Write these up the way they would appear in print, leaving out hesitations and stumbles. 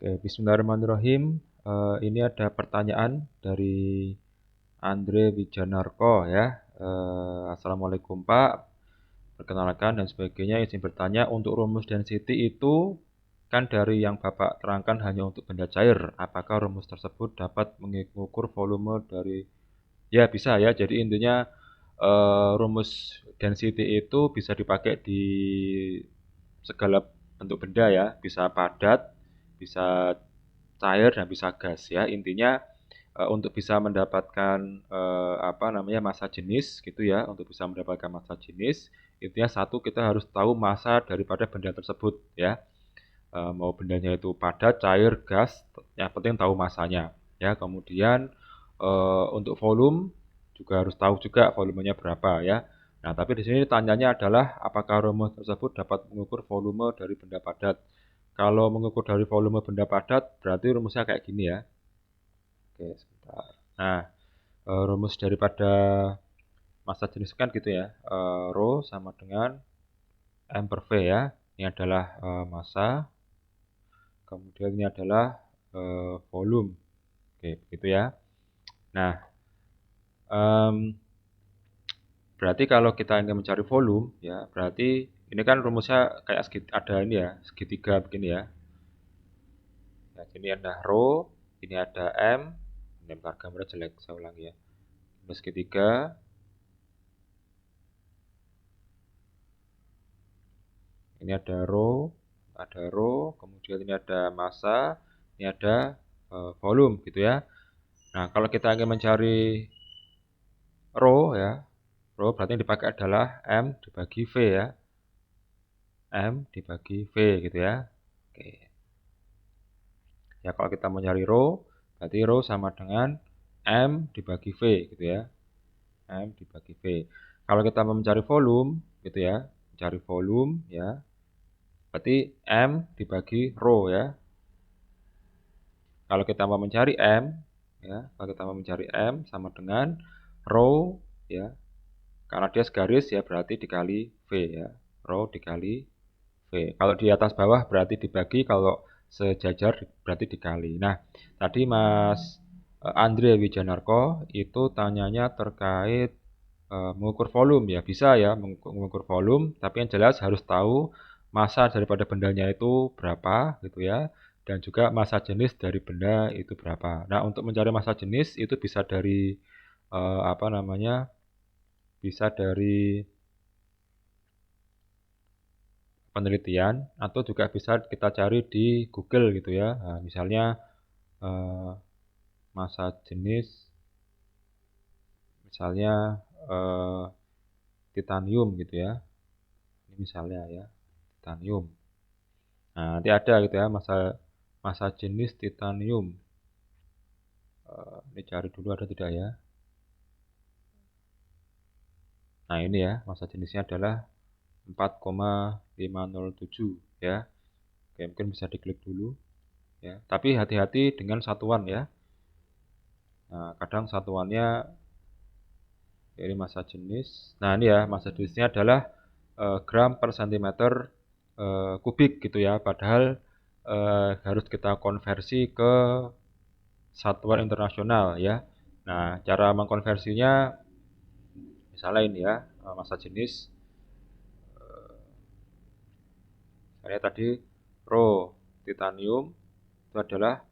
Oke, bismillahirrahmanirrahim. Ini ada pertanyaan dari Andre Wijanarko ya. Assalamualaikum Pak, perkenalkan dan sebagainya. Izin bertanya, untuk rumus density itu kan dari yang Bapak terangkan hanya untuk benda cair. Apakah rumus tersebut dapat mengukur volume dari? Ya bisa ya. Jadi intinya rumus density itu bisa dipakai di segala bentuk benda ya. Bisa padat, bisa cair dan bisa gas ya. Intinya untuk bisa mendapatkan massa jenis gitu ya, untuk bisa mendapatkan massa jenis, intinya satu kita harus tahu massa daripada benda tersebut ya. Mau bendanya itu padat, cair, gas, yang penting tahu massanya ya. Kemudian untuk volume juga harus tahu juga volumenya berapa ya. Nah, tapi di sini tanyanya adalah apakah rumus tersebut dapat mengukur volume dari benda padat. Kalau mengukur dari volume benda padat, berarti rumusnya kayak gini ya. Oke, sebentar. Nah, rumus daripada massa jenis kan gitu ya. Rho sama dengan M per V ya. Ini adalah massa. Kemudian ini adalah volume. Oke, begitu ya. Nah, berarti kalau kita ingin mencari volume, ya berarti ini kan rumusnya kayak ada ini ya, segitiga begini ya. Nah, ini ada rho, ini ada M. Ini gambarnya jelek, saya ulangi ya. Ini segitiga. Ini ada rho, kemudian ini ada massa, ini ada volume gitu ya. Nah, kalau kita ingin mencari rho ya, rho berarti yang dipakai adalah M dibagi V ya. M dibagi V gitu ya. Oke. Ya, kalau kita mau nyari rho, berarti rho sama dengan M dibagi V gitu ya. M dibagi V. Kalau kita mau mencari volume gitu ya, mencari volume ya, berarti M dibagi rho ya. Kalau kita mau mencari M, ya, kalau kita mau mencari M sama dengan rho, ya, karena dia segaris ya berarti dikali V ya, rho dikali V. Kalau di atas bawah berarti dibagi, kalau sejajar berarti dikali. Nah, tadi Mas Andre Wijanarko itu tanyanya terkait mengukur volume ya, bisa ya mengukur volume, tapi yang jelas harus tahu massa daripada bendanya itu berapa gitu ya, dan juga massa jenis dari benda itu berapa. Nah, untuk mencari massa jenis itu bisa dari eh, apa namanya, bisa dari penelitian atau juga bisa kita cari di Google gitu ya. Nah, misalnya eh, massa jenis, misalnya eh, titanium gitu ya. Ini misalnya ya, titanium. Nah, nanti ada gitu ya massa massa jenis titanium. Ini cari dulu ada tidak ya. Nah, ini ya massa jenisnya adalah 4,507 ya. Oke, mungkin bisa diklik dulu ya. Tapi hati-hati dengan satuan ya. Nah, kadang satuannya dari massa jenis. Nah, ini ya massa jenisnya adalah gram per sentimeter kubik gitu ya. Padahal harus kita konversi ke satuan internasional ya. Nah, cara mengkonversinya misalnya ini ya, massa jenis. Saya tadi rho titanium itu adalah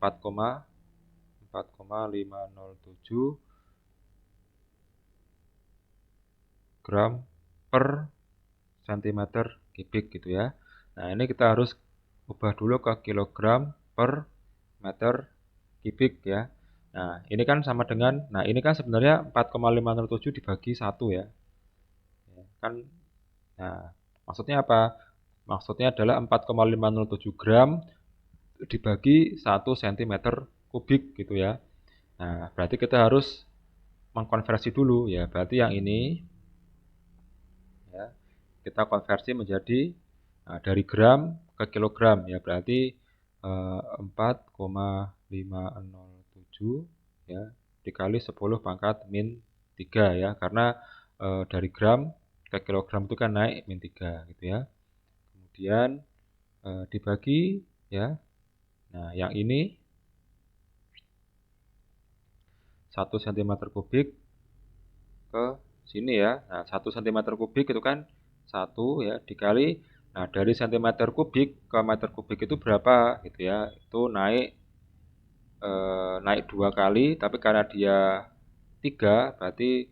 4,507 gram per sentimeter kubik gitu ya. Nah, ini kita harus ubah dulu ke kilogram per meter kubik ya. Nah, ini kan sama dengan, nah ini kan sebenarnya 4,507 dibagi 1 ya. Kan, nah maksudnya apa? Maksudnya adalah 4,507 gram dibagi 1 cm kubik gitu ya. Nah, berarti kita harus mengkonversi dulu ya. Berarti yang ini ya, kita konversi menjadi dari gram ke kilogram ya. Berarti 4,507 ya dikali 10 pangkat min 3 ya. Karena dari gram ke kilogram itu kan naik min 3 gitu ya. Kemudian dibagi ya. Nah, yang ini 1 cm kubik ke sini ya. Nah, 1 cm kubik itu kan 1 ya dikali, nah dari cm kubik ke meter kubik itu berapa gitu ya. Itu naik 2 kali, tapi karena dia 3 berarti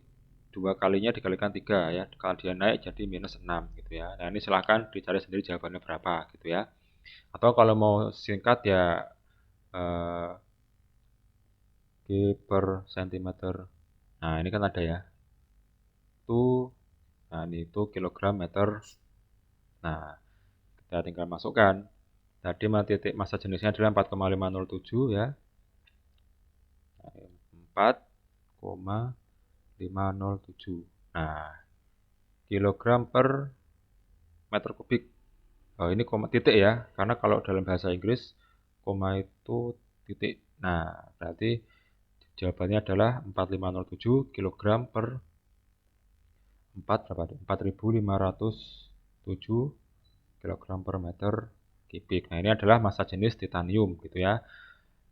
2 kalinya dikalikan 3 ya. Kalau dia naik jadi minus 6 gitu ya. Nah, ini silahkan dicari sendiri jawabannya berapa gitu ya. Atau kalau mau singkat ya eh, G per centimeter. Nah, ini kan ada ya. Itu, nah ini itu kilogram meter. Nah, kita tinggal masukkan. Tadi titik massa jenisnya adalah 4,507 ya. 4,507. Nah, kilogram per meter kubik. Oh, ini koma titik ya, karena kalau dalam bahasa Inggris koma itu titik. Nah, berarti jawabannya adalah 4507 kilogram per 4.507 kilogram per meter kubik. Nah, ini adalah massa jenis titanium gitu ya.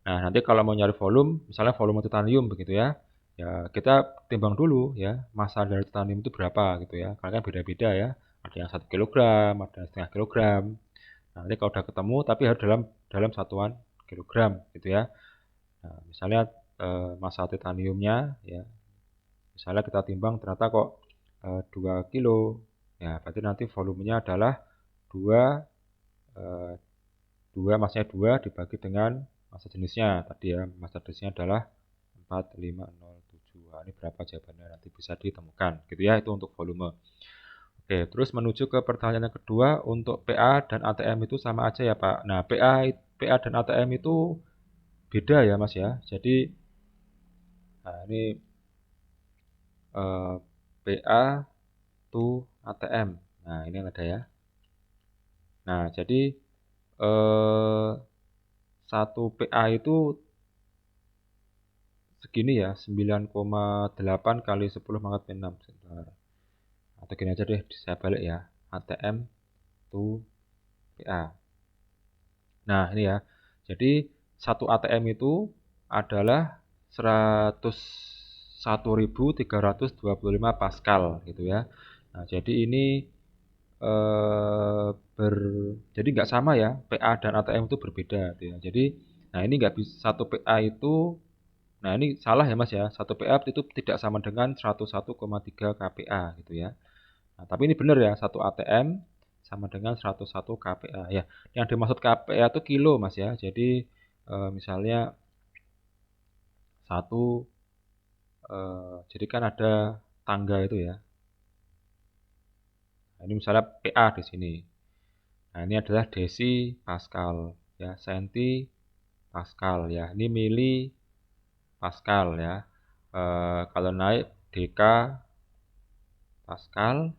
Nah, nanti kalau mau nyari volume, misalnya volume titanium begitu ya, ya kita timbang dulu ya, massa dari titanium itu berapa gitu ya. Karena kan beda-beda ya. Ada yang 1 kilogram, ada yang setengah kilogram. Nah, nanti kalau udah ketemu, tapi harus dalam satuan kilogram gitu ya. Nah, misalnya massa titaniumnya ya, misalnya kita timbang ternyata kok 2 kilo, ya berarti nanti volumenya adalah 2 eh, 2 massanya 2 dibagi dengan massa jenisnya tadi ya, massa jenisnya adalah 4507. Nah, ini berapa jawabannya nanti bisa ditemukan gitu ya, itu untuk volume. Oke, terus menuju ke pertanyaan yang kedua, untuk PA dan ATM itu sama aja ya Pak. Nah, PA dan ATM itu beda ya Mas ya. Jadi nah ini PA to ATM. Nah, ini yang ada ya. Nah, jadi eh, 1 PA itu segini ya, 9,8 kali 10 pangkat 6. Sebentar. Atau gini aja deh, saya balik ya. ATM to PA. Nah, ini ya. Jadi 1 ATM itu adalah 101.325 Pascal gitu ya. Nah, jadi ini eh, ber jadi nggak sama ya, PA dan ATM itu berbeda gitu ya. Jadi nah ini nggak bisa, 1 PA itu, nah ini salah ya Mas ya, 1 PA itu tidak sama dengan 101,3 kPa gitu ya. Nah, tapi ini benar ya, 1 ATM sama dengan 101 kPa ya. Yang dimaksud kPa itu kilo Mas ya. Jadi misalnya satu jadi kan ada tangga itu ya. Nah, ini misalnya PA di sini. Nah, ini adalah desi Pascal ya, senti Pascal ya. Ini mili Pascal ya. Kalau naik dk Pascal,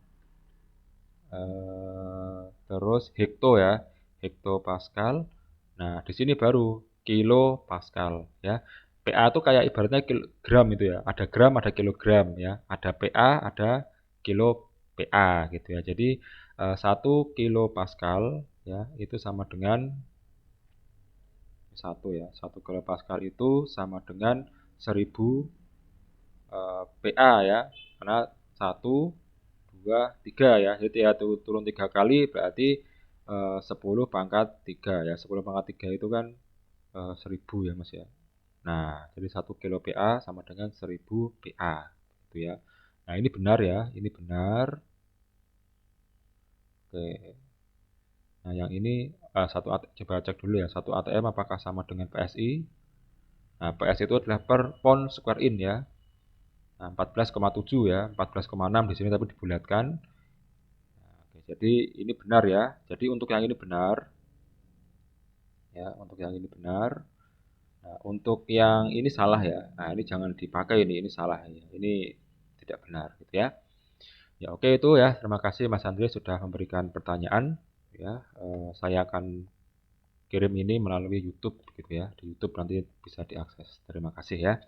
terus hekto ya, hekto Pascal. Nah, di sini baru kilo Pascal ya. PA itu kayak ibaratnya kilogram itu ya. Ada gram, ada kilogram ya. Ada PA, ada kilo PA gitu ya. Jadi 1 kilo Pascal ya itu sama dengan 1 kilo Pascal itu sama dengan 1000 PA ya. Karena 1 2 3 ya. Jadi ya turun 3 kali berarti 10 pangkat 3 ya. 10 pangkat 3 itu kan 1000 ya Mas ya. Nah, jadi 1 kilo PA sama dengan 1000 PA gitu ya. Nah, ini benar ya, ini benar. Oke. Nah, yang ini coba cek dulu ya. 1 ATM apakah sama dengan PSI? Nah, PS itu adalah per pound square in ya. Nah, 14,7 ya, 14,6 di sini tapi dibulatkan. Nah, oke, jadi ini benar ya. Jadi untuk yang ini benar. Ya, untuk yang ini benar. Nah, untuk yang ini salah ya. Nah, ini jangan dipakai ini salah ya. Ini tidak benar gitu ya. Ya, oke itu ya. Terima kasih Mas Andri sudah memberikan pertanyaan ya. Saya akan kirim ini melalui YouTube gitu ya. Di YouTube nanti bisa diakses. Terima kasih ya.